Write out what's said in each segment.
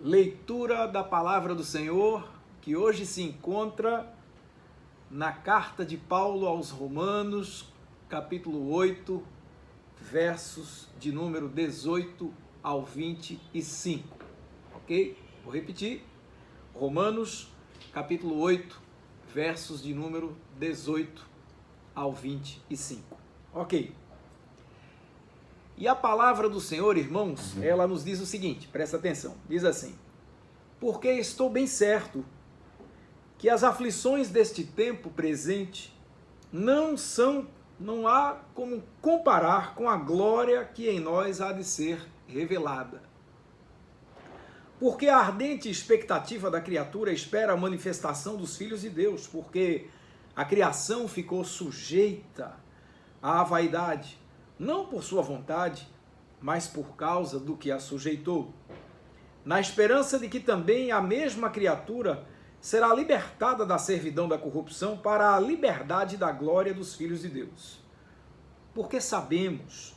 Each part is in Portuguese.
Leitura da Palavra do Senhor, que hoje se encontra na carta de Paulo aos Romanos, capítulo 8, versos de número 18 ao 25, ok? Vou repetir, Romanos, capítulo 8, versos de número 18 ao 25, ok? E a palavra do Senhor, irmãos, ela nos diz o seguinte, presta atenção, diz assim: porque estou bem certo que as aflições deste tempo presente não há como comparar com a glória que em nós há de ser revelada. Porque a ardente expectativa da criatura espera a manifestação dos filhos de Deus, porque a criação ficou sujeita à vaidade, não por sua vontade, mas por causa do que a sujeitou, na esperança de que também a mesma criatura será libertada da servidão da corrupção para a liberdade da glória dos filhos de Deus. Porque sabemos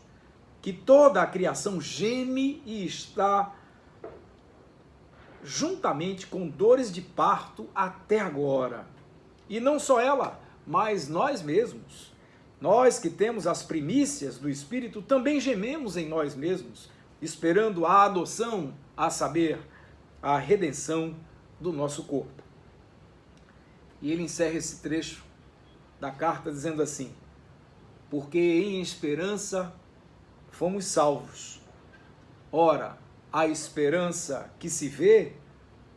que toda a criação geme e está juntamente com dores de parto até agora. E não só ela, mas nós mesmos. Nós que temos as primícias do Espírito também gememos em nós mesmos, esperando a adoção, a saber, a redenção do nosso corpo. E ele encerra esse trecho da carta dizendo assim: porque em esperança fomos salvos. Ora, a esperança que se vê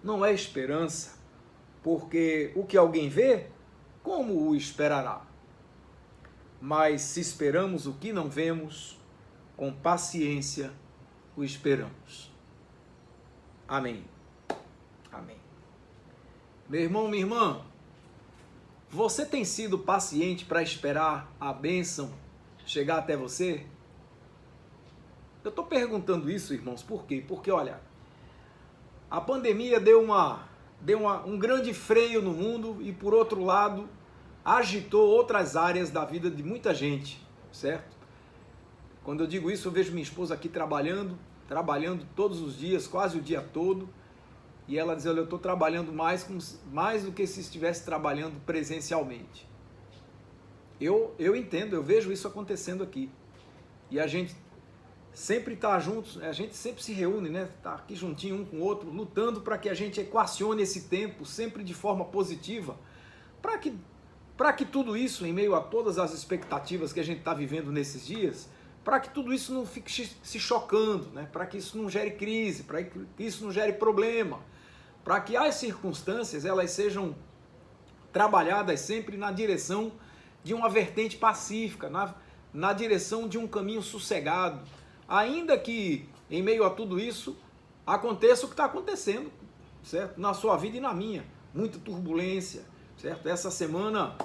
não é esperança, porque o que alguém vê, como o esperará? Mas se esperamos o que não vemos, com paciência o esperamos. Amém. Amém. Meu irmão, minha irmã, você tem sido paciente para esperar a bênção chegar até você? Eu estou perguntando isso, irmãos, por quê? Porque, olha, a pandemia deu um grande freio no mundo e, por outro lado, agitou outras áreas da vida de muita gente, certo? Quando eu digo isso, eu vejo minha esposa aqui trabalhando todos os dias, quase o dia todo, e ela diz: olha, eu estou trabalhando mais do que se estivesse trabalhando presencialmente. Eu entendo, eu vejo isso acontecendo aqui. E a gente sempre está juntos, a gente sempre se reúne, né? Está aqui juntinho um com o outro, lutando para que a gente equacione esse tempo sempre de forma positiva, para que tudo isso, em meio a todas as expectativas que a gente está vivendo nesses dias, para que tudo isso não fique se chocando, né? Para que isso não gere crise, para que isso não gere problema, para que as circunstâncias elas sejam trabalhadas sempre na direção de uma vertente pacífica, na direção de um caminho sossegado, ainda que em meio a tudo isso aconteça o que está acontecendo, certo? Na sua vida e na minha, muita turbulência, certo? Essa semana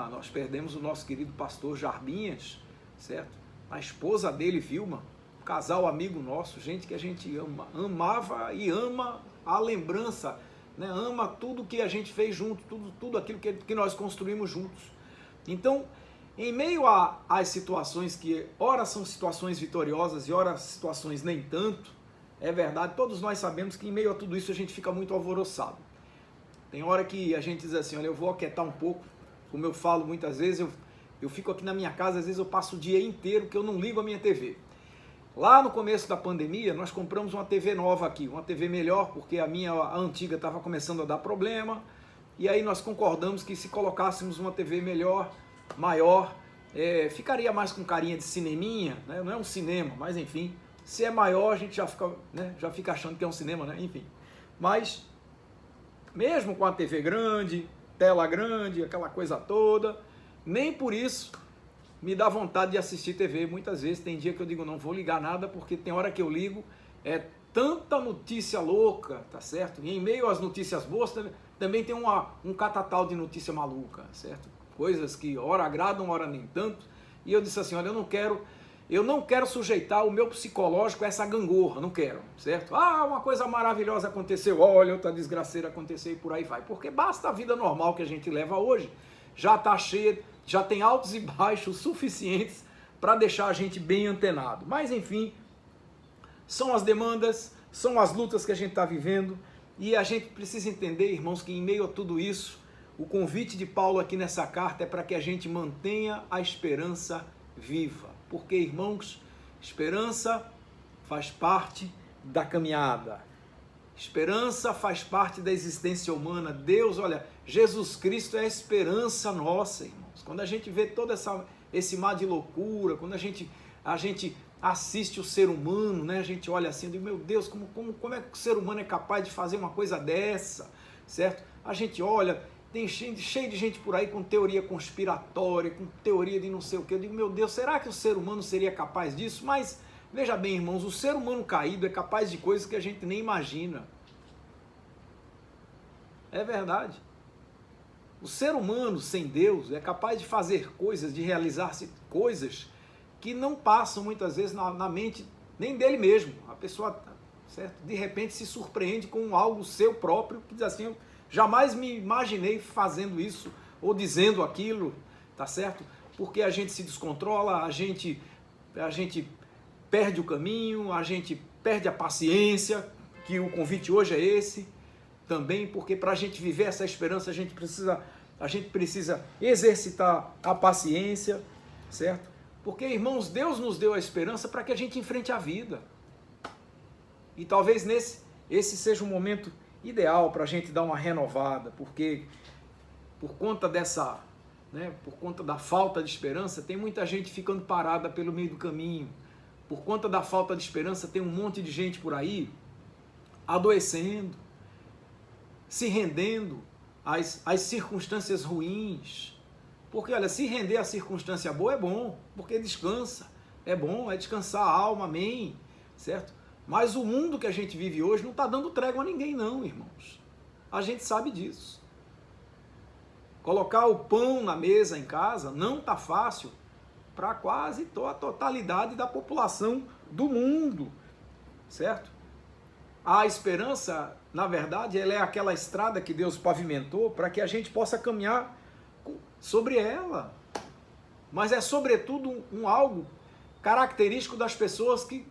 nós perdemos o nosso querido pastor Jarbinhas, certo? A esposa dele, Vilma, um casal amigo nosso, gente que a gente amava e ama a lembrança, né? Ama tudo que a gente fez junto, tudo aquilo que nós construímos juntos. Então, em meio às situações que ora são situações vitoriosas e ora situações nem tanto, é verdade, todos nós sabemos que em meio a tudo isso a gente fica muito alvoroçado. Tem hora que a gente diz assim: olha, eu vou aquietar um pouco, como eu falo muitas vezes, eu fico aqui na minha casa, às vezes eu passo o dia inteiro que eu não ligo a minha TV. Lá no começo da pandemia, nós compramos uma TV nova aqui, uma TV melhor, porque a antiga estava começando a dar problema, e aí nós concordamos que se colocássemos uma TV melhor, maior, ficaria mais com carinha de cineminha, né? Não é um cinema, mas enfim, se é maior a gente já fica achando que é um cinema, né? Enfim, mas mesmo com a TV grande, tela grande, aquela coisa toda, nem por isso me dá vontade de assistir TV. Muitas vezes tem dia que eu digo, não vou ligar nada, porque tem hora que eu ligo, é tanta notícia louca, tá certo? E em meio às notícias boas, também tem um catatal de notícia maluca, certo? Coisas que ora agradam, ora nem tanto. E eu disse assim: olha, eu não quero sujeitar o meu psicológico a essa gangorra, não quero, certo? Ah, uma coisa maravilhosa aconteceu, olha, outra desgraceira aconteceu e por aí vai. Porque basta a vida normal que a gente leva hoje, já está cheia, já tem altos e baixos suficientes para deixar a gente bem antenado. Mas enfim, são as demandas, são as lutas que a gente está vivendo, e a gente precisa entender, irmãos, que em meio a tudo isso, o convite de Paulo aqui nessa carta é para que a gente mantenha a esperança viva. Porque, irmãos, esperança faz parte da caminhada. Esperança faz parte da existência humana. Deus, olha, Jesus Cristo é a esperança nossa, irmãos. Quando a gente vê todo esse mar de loucura, quando a gente assiste o ser humano, né? A gente olha assim e diz, meu Deus, como é que o ser humano é capaz de fazer uma coisa dessa, certo? A gente olha, tem cheio de gente por aí com teoria conspiratória, com teoria de não sei o que. Eu digo, meu Deus, será que o ser humano seria capaz disso? Mas, veja bem, irmãos, o ser humano caído é capaz de coisas que a gente nem imagina. É verdade. O ser humano sem Deus é capaz de fazer coisas, de realizar coisas que não passam muitas vezes na mente nem dele mesmo. A pessoa, certo? De repente se surpreende com algo seu próprio, que diz assim, eu jamais me imaginei fazendo isso ou dizendo aquilo, tá certo? Porque a gente se descontrola, a gente perde o caminho, a gente perde a paciência, que o convite hoje é esse também, porque para a gente viver essa esperança a gente precisa exercitar a paciência, certo? Porque, irmãos, Deus nos deu a esperança para que a gente enfrente a vida. E talvez esse seja um momento ideal para a gente dar uma renovada, porque por conta por conta da falta de esperança, tem muita gente ficando parada pelo meio do caminho. Por conta da falta de esperança, tem um monte de gente por aí adoecendo, se rendendo às circunstâncias ruins. Porque, olha, se render a circunstância boa é bom, porque descansa, é bom, é descansar a alma, amém, certo? Mas o mundo que a gente vive hoje não está dando trégua a ninguém não, irmãos. A gente sabe disso. Colocar o pão na mesa em casa não está fácil para quase a totalidade da população do mundo, certo? A esperança, na verdade, ela é aquela estrada que Deus pavimentou para que a gente possa caminhar sobre ela, mas é sobretudo algo característico das pessoas que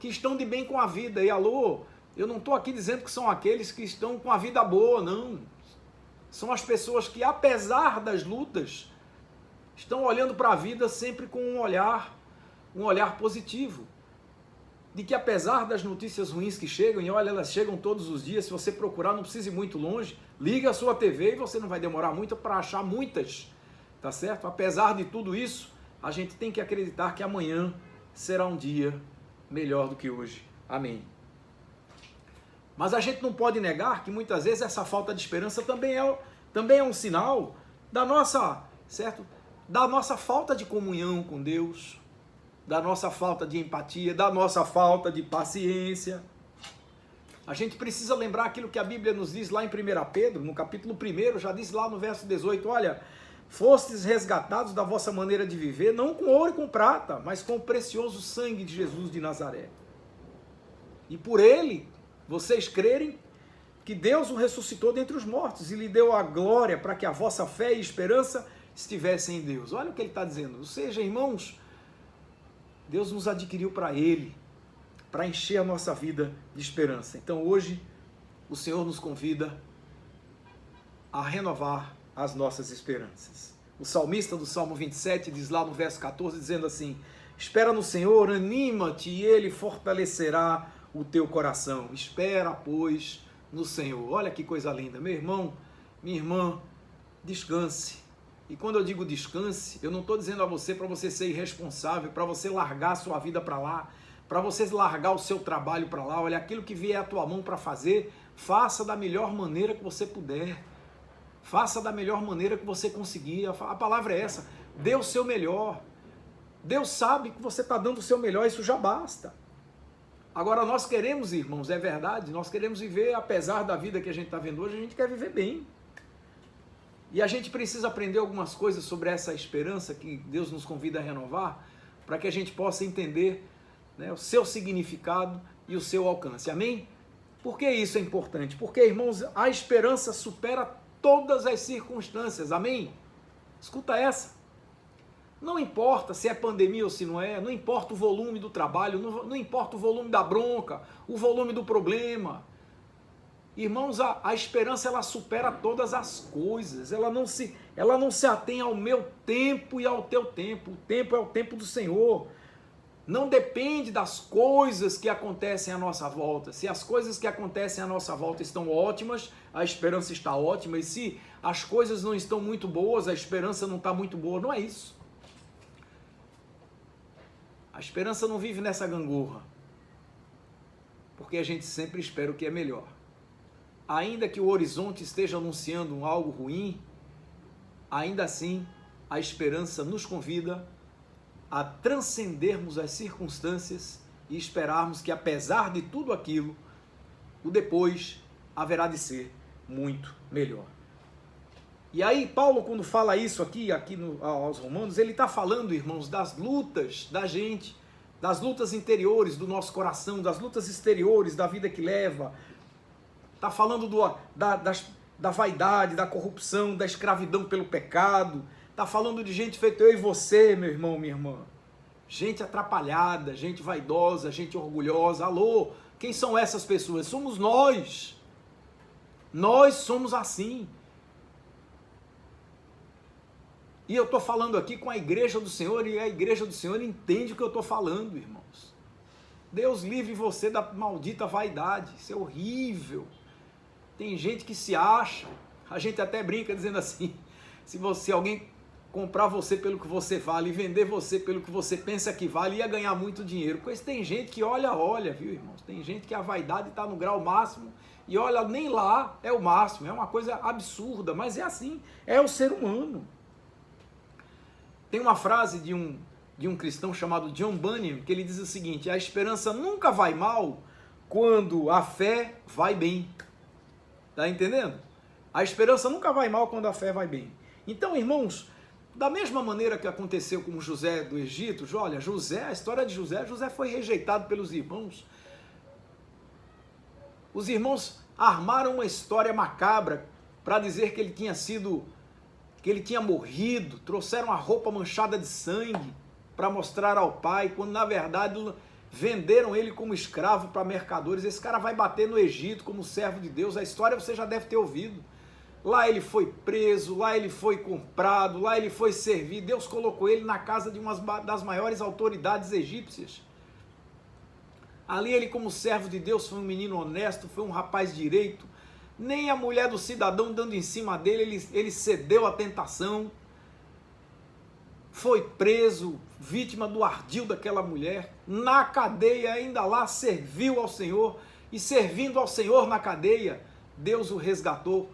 estão de bem com a vida. E alô, eu não estou aqui dizendo que são aqueles que estão com a vida boa, não. São as pessoas que, apesar das lutas, estão olhando para a vida sempre com um olhar positivo. De que apesar das notícias ruins que chegam, e olha, elas chegam todos os dias, se você procurar, não precisa ir muito longe, liga a sua TV e você não vai demorar muito para achar muitas, tá certo? Apesar de tudo isso, a gente tem que acreditar que amanhã será um dia melhor do que hoje. Amém. Mas a gente não pode negar que muitas vezes essa falta de esperança também é um sinal da nossa, certo? Da nossa falta de comunhão com Deus, da nossa falta de empatia, da nossa falta de paciência. A gente precisa lembrar aquilo que a Bíblia nos diz lá em 1 Pedro, no capítulo 1, já diz lá no verso 18, olha, fostes resgatados da vossa maneira de viver, não com ouro e com prata, mas com o precioso sangue de Jesus de Nazaré. E por ele, vocês crerem que Deus o ressuscitou dentre os mortos e lhe deu a glória para que a vossa fé e esperança estivessem em Deus. Olha o que ele está dizendo. Ou seja, irmãos, Deus nos adquiriu para ele, para encher a nossa vida de esperança. Então hoje, o Senhor nos convida a renovar as nossas esperanças. O salmista do Salmo 27 diz lá no verso 14, dizendo assim, espera no Senhor, anima-te e Ele fortalecerá o teu coração. Espera, pois, no Senhor. Olha que coisa linda. Meu irmão, minha irmã, descanse. E quando eu digo descanse, eu não estou dizendo a você para você ser irresponsável, para você largar a sua vida para lá, para você largar o seu trabalho para lá. Olha, aquilo que vier à tua mão para fazer, faça da melhor maneira que você puder. Faça da melhor maneira que você conseguir. A palavra é essa. Dê o seu melhor. Deus sabe que você está dando o seu melhor, isso já basta. Agora nós queremos, irmãos, é verdade, nós queremos viver, apesar da vida que a gente está vendo hoje, a gente quer viver bem. E a gente precisa aprender algumas coisas sobre essa esperança que Deus nos convida a renovar, para que a gente possa entender, né, o seu significado e o seu alcance. Amém? Por que isso é importante? Porque, irmãos, a esperança supera todas as circunstâncias. Amém? Escuta essa. Não importa se é pandemia ou se não é, não importa o volume do trabalho, não importa o volume da bronca, o volume do problema. Irmãos, a esperança ela supera todas as coisas, ela não se atém ao meu tempo e ao teu tempo. O tempo é o tempo do Senhor. Não depende das coisas que acontecem à nossa volta. Se as coisas que acontecem à nossa volta estão ótimas, a esperança está ótima. E se as coisas não estão muito boas, a esperança não está muito boa. Não é isso. A esperança não vive nessa gangorra. Porque a gente sempre espera o que é melhor. Ainda que o horizonte esteja anunciando algo ruim, ainda assim a esperança nos convida a transcendermos as circunstâncias e esperarmos que, apesar de tudo aquilo, o depois haverá de ser muito melhor. E aí, Paulo, quando fala isso aqui aos Romanos, ele está falando, irmãos, das lutas da gente, das lutas interiores do nosso coração, das lutas exteriores da vida que leva. Está falando da vaidade, da corrupção, da escravidão pelo pecado. Está falando de gente feita eu e você, meu irmão, minha irmã. Gente atrapalhada, gente vaidosa, gente orgulhosa. Alô, quem são essas pessoas? Somos nós. Nós somos assim. E eu estou falando aqui com a igreja do Senhor, e a igreja do Senhor entende o que eu estou falando, irmãos. Deus livre você da maldita vaidade. Isso é horrível. Tem gente que se acha, a gente até brinca dizendo assim, se alguém comprar você pelo que você vale e vender você pelo que você pensa que vale, ia ganhar muito dinheiro. Pois tem gente que olha, viu, irmãos? Tem gente que a vaidade está no grau máximo e olha, nem lá é o máximo. É uma coisa absurda, mas é assim, é o ser humano. Tem uma frase de um cristão chamado John Bunyan, que ele diz o seguinte: a esperança nunca vai mal quando a fé vai bem. Tá entendendo? A esperança nunca vai mal quando a fé vai bem. Então, irmãos, da mesma maneira que aconteceu com José do Egito, olha, a história de José foi rejeitado pelos irmãos. Os irmãos armaram uma história macabra para dizer que ele tinha morrido, trouxeram a roupa manchada de sangue para mostrar ao pai, quando na verdade venderam ele como escravo para mercadores. Esse cara vai bater no Egito como servo de Deus. A história você já deve ter ouvido. Lá ele foi preso, lá ele foi comprado, lá ele foi servido. Deus colocou ele na casa de uma das maiores autoridades egípcias. Ali ele, como servo de Deus, foi um menino honesto, foi um rapaz direito. Nem a mulher do cidadão dando em cima dele, ele cedeu à tentação. Foi preso, vítima do ardil daquela mulher. Na cadeia, ainda lá, serviu ao Senhor. E servindo ao Senhor na cadeia, Deus o resgatou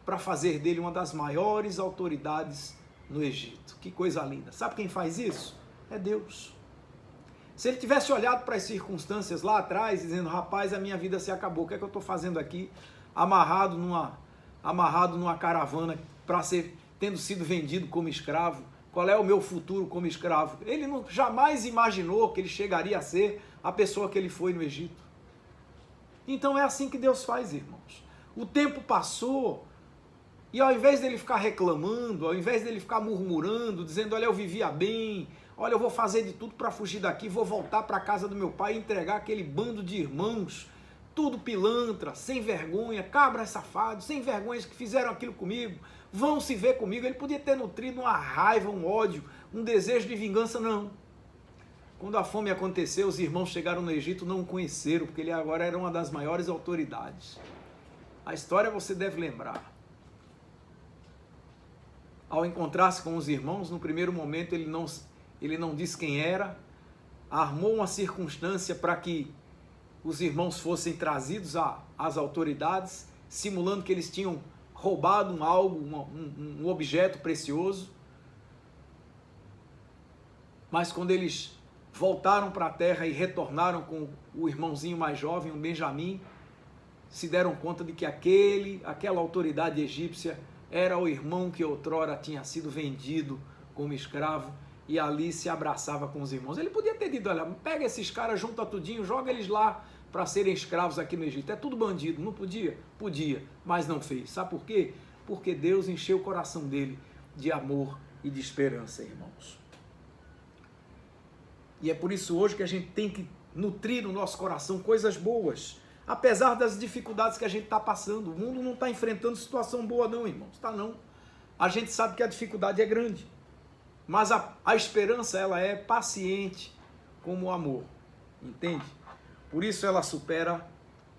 para fazer dele uma das maiores autoridades no Egito. Que coisa linda. Sabe quem faz isso? É Deus. Se ele tivesse olhado para as circunstâncias lá atrás, dizendo, rapaz, a minha vida se acabou, o que é que eu estou fazendo aqui? Amarrado numa caravana, tendo sido vendido como escravo. Qual é o meu futuro como escravo? Ele jamais imaginou que ele chegaria a ser a pessoa que ele foi no Egito. Então é assim que Deus faz, irmãos. O tempo passou e ao invés dele ficar reclamando, ao invés dele ficar murmurando, dizendo, olha, eu vivia bem, olha, eu vou fazer de tudo para fugir daqui, vou voltar para a casa do meu pai e entregar aquele bando de irmãos, tudo pilantra, sem vergonha, cabras safados, sem vergonhas que fizeram aquilo comigo, vão se ver comigo. Ele podia ter nutrido uma raiva, um ódio, um desejo de vingança, não. Quando a fome aconteceu, os irmãos chegaram no Egito, não o conheceram, porque ele agora era uma das maiores autoridades. A história você deve lembrar. Ao encontrar-se com os irmãos, no primeiro momento ele não disse quem era, armou uma circunstância para que os irmãos fossem trazidos às autoridades, simulando que eles tinham roubado um objeto precioso. Mas quando eles voltaram para a terra e retornaram com o irmãozinho mais jovem, o Benjamim, se deram conta de que aquela autoridade egípcia era o irmão que outrora tinha sido vendido como escravo e ali se abraçava com os irmãos. Ele podia ter dito, olha, pega esses caras, junta tudinho, joga eles lá para serem escravos aqui no Egito. É tudo bandido, não podia? Podia, mas não fez. Sabe por quê? Porque Deus encheu o coração dele de amor e de esperança, irmãos. E é por isso hoje que a gente tem que nutrir no nosso coração coisas boas, apesar das dificuldades que a gente está passando. O mundo não está enfrentando situação boa não, irmãos, está não. A gente sabe que a dificuldade é grande, mas a esperança, ela é paciente como o amor, entende? Por isso ela supera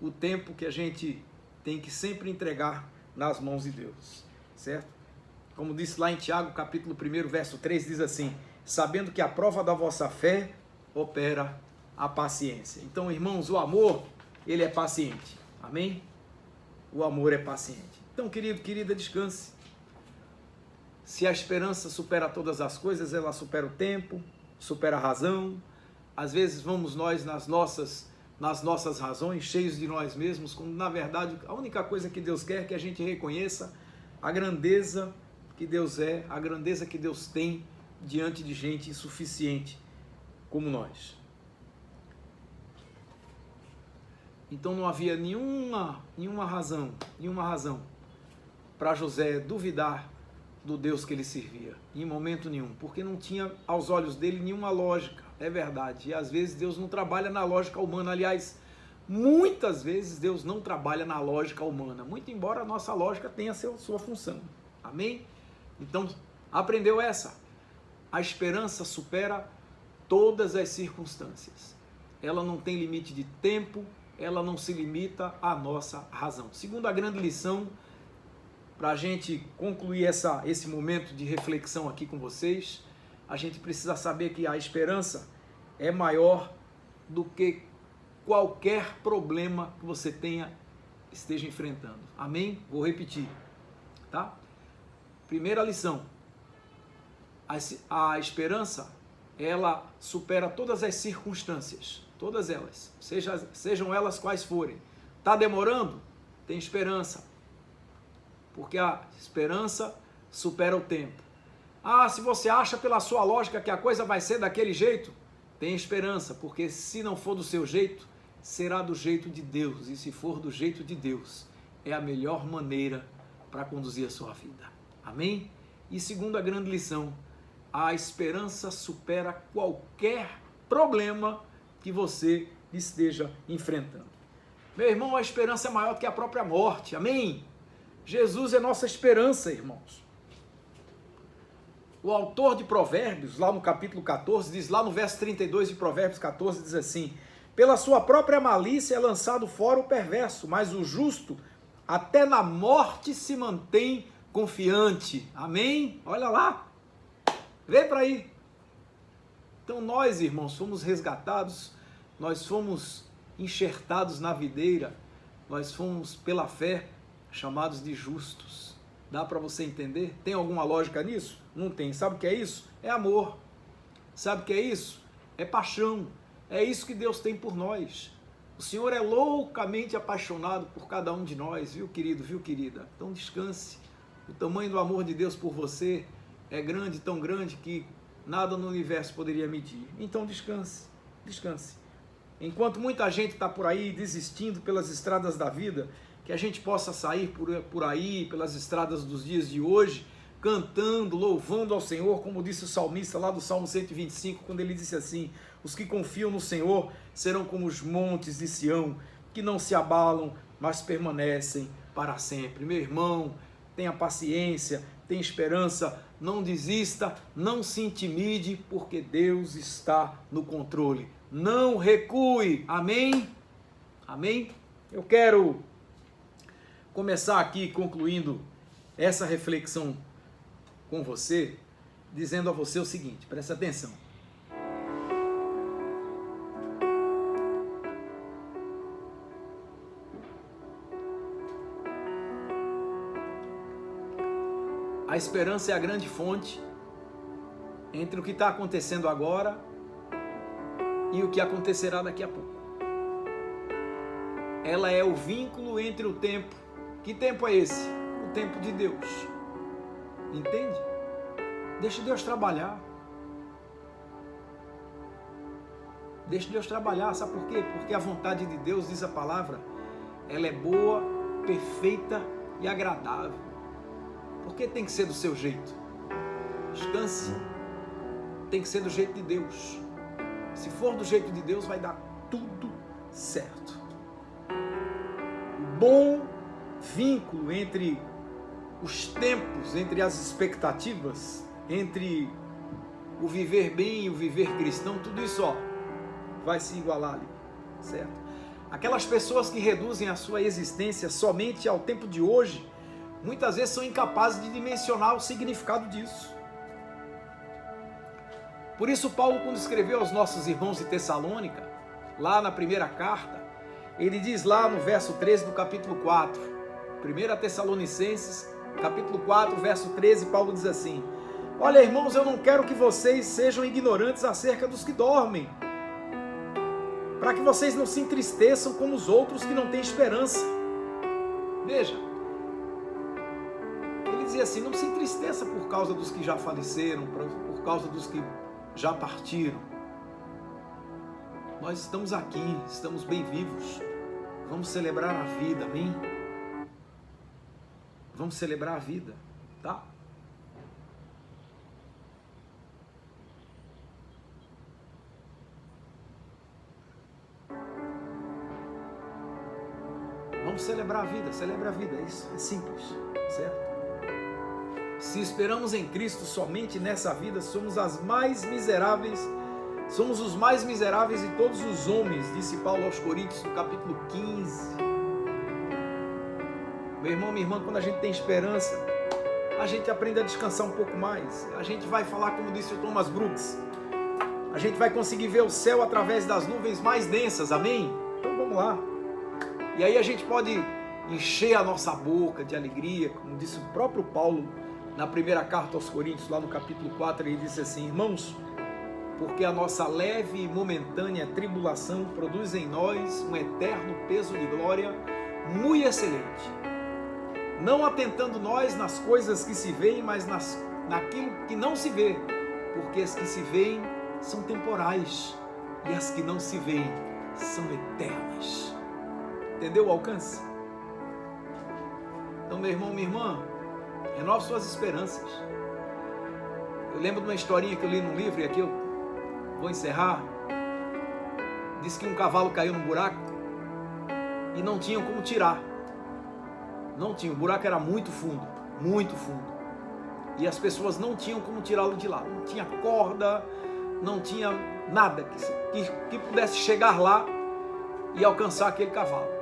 o tempo que a gente tem que sempre entregar nas mãos de Deus, certo? Como disse lá em Tiago, capítulo 1, verso 3, diz assim: sabendo que a prova da vossa fé opera a paciência. Então, irmãos, o amor, ele é paciente, amém? O amor é paciente. Então, querido, querida, descanse. Se a esperança supera todas as coisas, ela supera o tempo, supera a razão. Às vezes vamos nós nas nossas razões, cheios de nós mesmos, quando na verdade a única coisa que Deus quer é que a gente reconheça a grandeza que Deus é, a grandeza que Deus tem diante de gente insuficiente como nós. Então não havia nenhuma razão para José duvidar do Deus que ele servia, em momento nenhum, porque não tinha aos olhos dele nenhuma lógica, é verdade, e às vezes Deus não trabalha na lógica humana, aliás, muitas vezes Deus não trabalha na lógica humana, muito embora a nossa lógica tenha sua função, amém? Então, aprendeu essa? A esperança supera todas as circunstâncias, ela não tem limite de tempo, ela não se limita à nossa razão. Segunda grande lição, para a gente concluir esse momento de reflexão aqui com vocês, a gente precisa saber que a esperança é maior do que qualquer problema que você esteja enfrentando. Amém? Vou repetir, tá? Primeira lição, a esperança, ela supera todas as circunstâncias, todas elas, sejam elas quais forem. Tá demorando? Tem esperança. Porque a esperança supera o tempo. Ah, se você acha pela sua lógica que a coisa vai ser daquele jeito, tem esperança, porque se não for do seu jeito, será do jeito de Deus. E se for do jeito de Deus, é a melhor maneira para conduzir a sua vida. Amém? E segunda grande lição, a esperança supera qualquer problema que você esteja enfrentando. Meu irmão, a esperança é maior que a própria morte. Amém? Jesus é nossa esperança, irmãos. O autor de Provérbios, lá no capítulo 14, diz lá no verso 32 de Provérbios 14, diz assim: pela sua própria malícia é lançado fora o perverso, mas o justo até na morte se mantém confiante. Amém? Olha lá. Vê para aí. Então nós, irmãos, fomos resgatados, nós fomos enxertados na videira, nós fomos pela fé chamados de justos. Dá para você entender? Tem alguma lógica nisso? Não tem. Sabe o que é isso? É amor. Sabe o que é isso? É paixão. É isso que Deus tem por nós. O Senhor é loucamente apaixonado por cada um de nós, viu, querido, viu, querida? Então descanse. O tamanho do amor de Deus por você é grande, tão grande que nada no universo poderia medir. Então descanse, descanse. Enquanto muita gente está por aí desistindo pelas estradas da vida, que a gente possa sair por aí, pelas estradas dos dias de hoje, cantando, louvando ao Senhor, como disse o salmista lá do Salmo 125, quando ele disse assim: os que confiam no Senhor serão como os montes de Sião, que não se abalam, mas permanecem para sempre. Meu irmão, tenha paciência, tenha esperança, não desista, não se intimide, porque Deus está no controle. Não recue, amém? Amém? Eu quero começar aqui concluindo essa reflexão com você, dizendo a você o seguinte, presta atenção. A esperança é a grande fonte entre o que está acontecendo agora e o que acontecerá daqui a pouco. Ela é o vínculo entre o tempo. Que tempo é esse? O tempo de Deus. Entende? Deixa Deus trabalhar. Deixa Deus trabalhar. Sabe por quê? Porque a vontade de Deus, diz a palavra, ela é boa, perfeita e agradável. Por que tem que ser do seu jeito? Descanse. Tem que ser do jeito de Deus. Se for do jeito de Deus, vai dar tudo certo. O bom vínculo entre os tempos, entre as expectativas, entre o viver bem e o viver cristão, tudo isso vai se igualar ali, certo? Aquelas pessoas que reduzem a sua existência somente ao tempo de hoje, muitas vezes são incapazes de dimensionar o significado disso. Por isso Paulo, quando escreveu aos nossos irmãos de Tessalônica, lá na primeira carta, ele diz lá no verso 13 do capítulo 4, 1 Tessalonicenses, capítulo 4, verso 13, Paulo diz assim: olha, irmãos, eu não quero que vocês sejam ignorantes acerca dos que dormem, para que vocês não se entristeçam como os outros que não têm esperança. Veja, ele dizia assim, não se entristeça por causa dos que já faleceram, por causa dos que já partiram. Nós estamos aqui, estamos bem vivos, vamos celebrar a vida, amém? Vamos celebrar a vida, tá? Vamos celebrar a vida, celebra a vida, isso é simples, certo? Se esperamos em Cristo somente nessa vida, somos os mais miseráveis de todos os homens, disse Paulo aos Coríntios, no capítulo 15. Meu irmão, minha irmã, quando a gente tem esperança, a gente aprende a descansar um pouco mais. A gente vai falar, como disse o Thomas Brooks, a gente vai conseguir ver o céu através das nuvens mais densas, amém? Então vamos lá. E aí a gente pode encher a nossa boca de alegria, como disse o próprio Paulo na primeira carta aos Coríntios, lá no capítulo 4, ele disse assim: irmãos, porque a nossa leve e momentânea tribulação produz em nós um eterno peso de glória muito excelente, não atentando nós nas coisas que se veem, mas naquilo que não se vê, porque as que se veem são temporais e as que não se veem são eternas. Entendeu o alcance? Então, meu irmão, minha irmã, renove suas esperanças. Eu lembro de uma historinha que eu li num livro, e aqui eu vou encerrar. Diz que um cavalo caiu num buraco e não tinham como tirar. Não tinha, o buraco era muito fundo, muito fundo. E as pessoas não tinham como tirá-lo de lá. Não tinha corda, não tinha nada que pudesse chegar lá e alcançar aquele cavalo.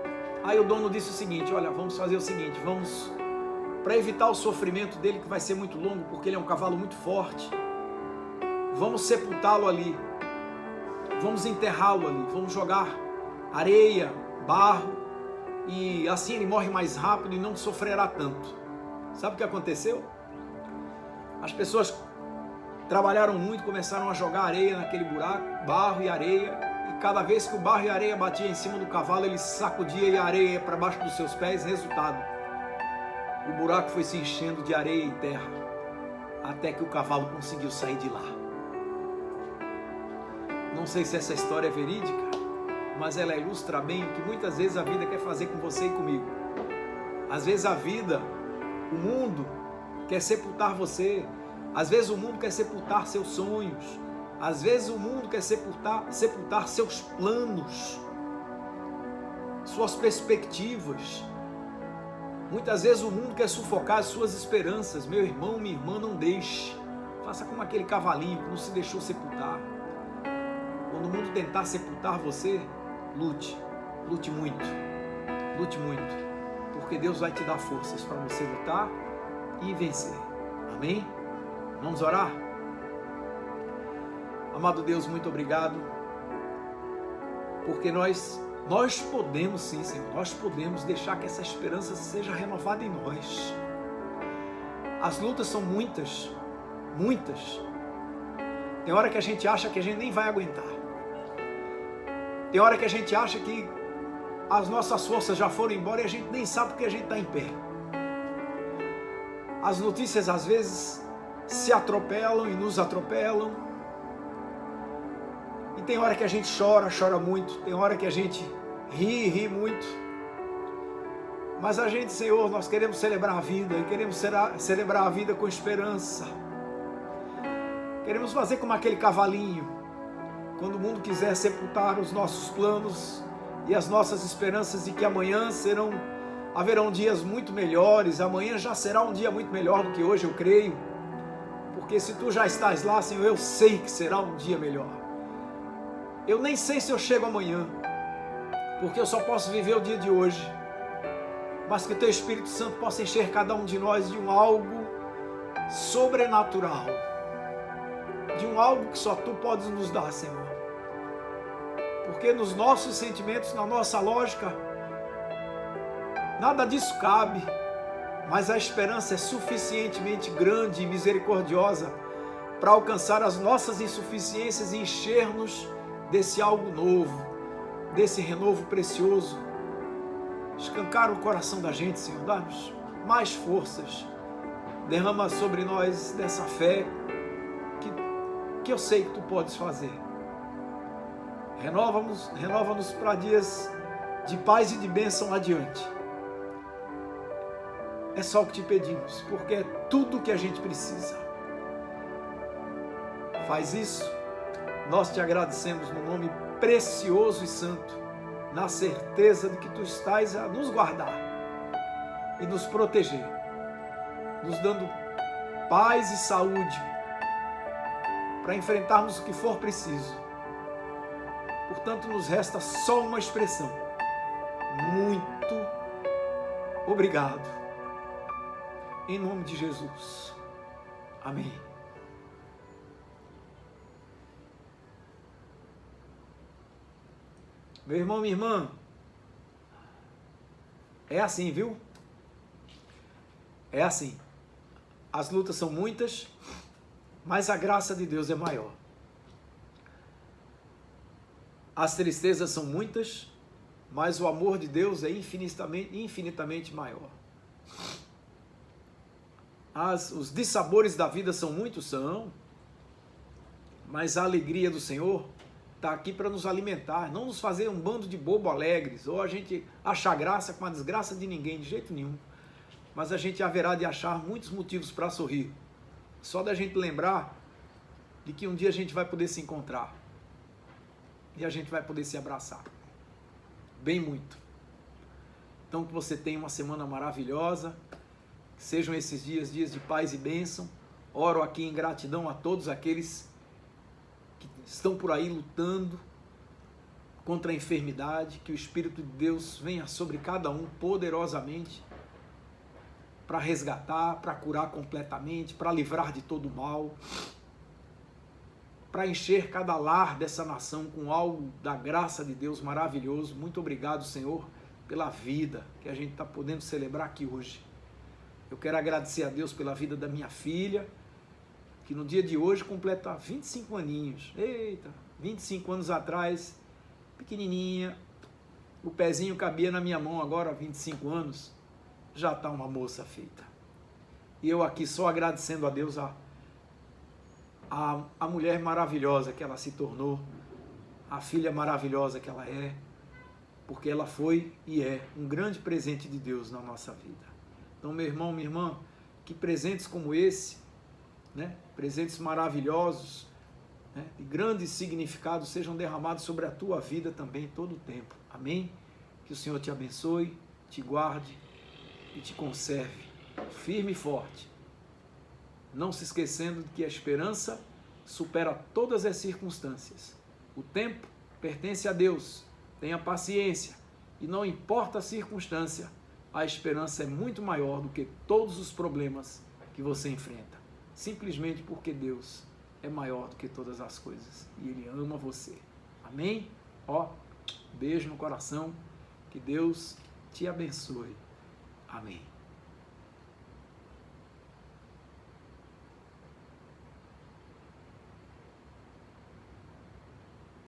Aí o dono disse o seguinte: olha, vamos fazer o seguinte, para evitar o sofrimento dele, que vai ser muito longo, porque ele é um cavalo muito forte, vamos sepultá-lo ali, vamos enterrá-lo ali, vamos jogar areia, barro, e assim ele morre mais rápido e não sofrerá tanto. Sabe o que aconteceu? As pessoas trabalharam muito, começaram a jogar areia naquele buraco, barro e areia, e cada vez que o barro e a areia batia em cima do cavalo, ele sacudia e a areia para baixo dos seus pés. Resultado, o buraco foi se enchendo de areia e terra, até que o cavalo conseguiu sair de lá. Não sei se essa história é verídica, mas ela ilustra bem o que muitas vezes a vida quer fazer com você e comigo. Às vezes a vida, o mundo quer sepultar você, às vezes o mundo quer sepultar seus sonhos, às vezes o mundo quer sepultar seus planos, suas perspectivas. Muitas vezes o mundo quer sufocar as suas esperanças. Meu irmão, minha irmã, não deixe. Faça como aquele cavalinho que não se deixou sepultar. Quando o mundo tentar sepultar você, lute muito, porque Deus vai te dar forças para você lutar e vencer. Amém? Vamos orar? Amado Deus, muito obrigado, porque nós podemos sim, Senhor, nós podemos deixar que essa esperança seja renovada em nós. As lutas são muitas. Tem hora que a gente acha que a gente nem vai aguentar. Tem hora que a gente acha que as nossas forças já foram embora e a gente nem sabe porque a gente está em pé. As notícias às vezes se atropelam e nos atropelam. E tem hora que a gente chora muito. Tem hora que a gente ri muito. Mas a gente, Senhor, nós queremos celebrar a vida. E queremos celebrar a vida com esperança. Queremos fazer como aquele cavalinho. quando o mundo quiser sepultar os nossos planos e as nossas esperanças de que amanhã haverão dias muito melhores, amanhã já será um dia muito melhor do que hoje, eu creio, porque se tu já estás lá, Senhor, eu sei que será um dia melhor. Eu nem sei se eu chego amanhã, porque eu só posso viver o dia de hoje, mas que o Teu Espírito Santo possa encher cada um de nós de um algo sobrenatural, de um algo que só Tu podes nos dar, Senhor, porque nos nossos sentimentos, na nossa lógica, nada disso cabe, mas a esperança é suficientemente grande e misericordiosa para alcançar as nossas insuficiências e encher-nos desse algo novo, desse renovo precioso. Escancara o coração da gente, Senhor, dá-nos mais forças, derrama sobre nós dessa fé que eu sei que Tu podes fazer. Renova-nos para dias de paz e de bênção adiante. É só o que Te pedimos, porque é tudo o que a gente precisa. Faz isso, nós Te agradecemos no nome precioso e santo, na certeza de que Tu estás a nos guardar e nos proteger, nos dando paz e saúde para enfrentarmos o que for preciso. Portanto, nos resta só uma expressão: muito obrigado. Em nome de Jesus. Amém. Meu irmão, minha irmã, é assim, viu? É assim. As lutas são muitas, mas a graça de Deus é maior. As tristezas são muitas, mas o amor de Deus é infinitamente maior. Os dissabores da vida são muitos, mas a alegria do Senhor está aqui para nos alimentar, não nos fazer um bando de bobo alegres, ou a gente achar graça com a desgraça de ninguém, de jeito nenhum. Mas a gente haverá de achar muitos motivos para sorrir. Só da gente lembrar de que um dia a gente vai poder se encontrar. E a gente vai poder se abraçar. Bem muito. Então que você tenha uma semana maravilhosa, que sejam esses dias de paz e bênção. Oro aqui em gratidão a todos aqueles que estão por aí lutando contra a enfermidade, que o Espírito de Deus venha sobre cada um poderosamente para resgatar, para curar completamente, para livrar de todo o mal, para encher cada lar dessa nação com algo da graça de Deus maravilhoso. Muito obrigado, Senhor, pela vida que a gente está podendo celebrar aqui hoje. Eu quero agradecer a Deus pela vida da minha filha, que no dia de hoje completa 25 aninhos. Eita, 25 anos atrás, pequenininha, o pezinho cabia na minha mão, agora 25 anos, já está uma moça feita. E eu aqui só agradecendo a Deus a mulher maravilhosa que ela se tornou, a filha maravilhosa que ela é, porque ela foi e é um grande presente de Deus na nossa vida. Então, meu irmão, minha irmã, que presentes como esse, né, presentes maravilhosos, né, de grandes significados sejam derramados sobre a tua vida também todo o tempo. Amém? Que o Senhor te abençoe, te guarde e te conserve firme e forte, não se esquecendo de que a esperança supera todas as circunstâncias. O tempo pertence a Deus, tenha paciência, e não importa a circunstância, a esperança é muito maior do que todos os problemas que você enfrenta, simplesmente porque Deus é maior do que todas as coisas e Ele ama você. Amém? Beijo no coração, que Deus te abençoe. Amém.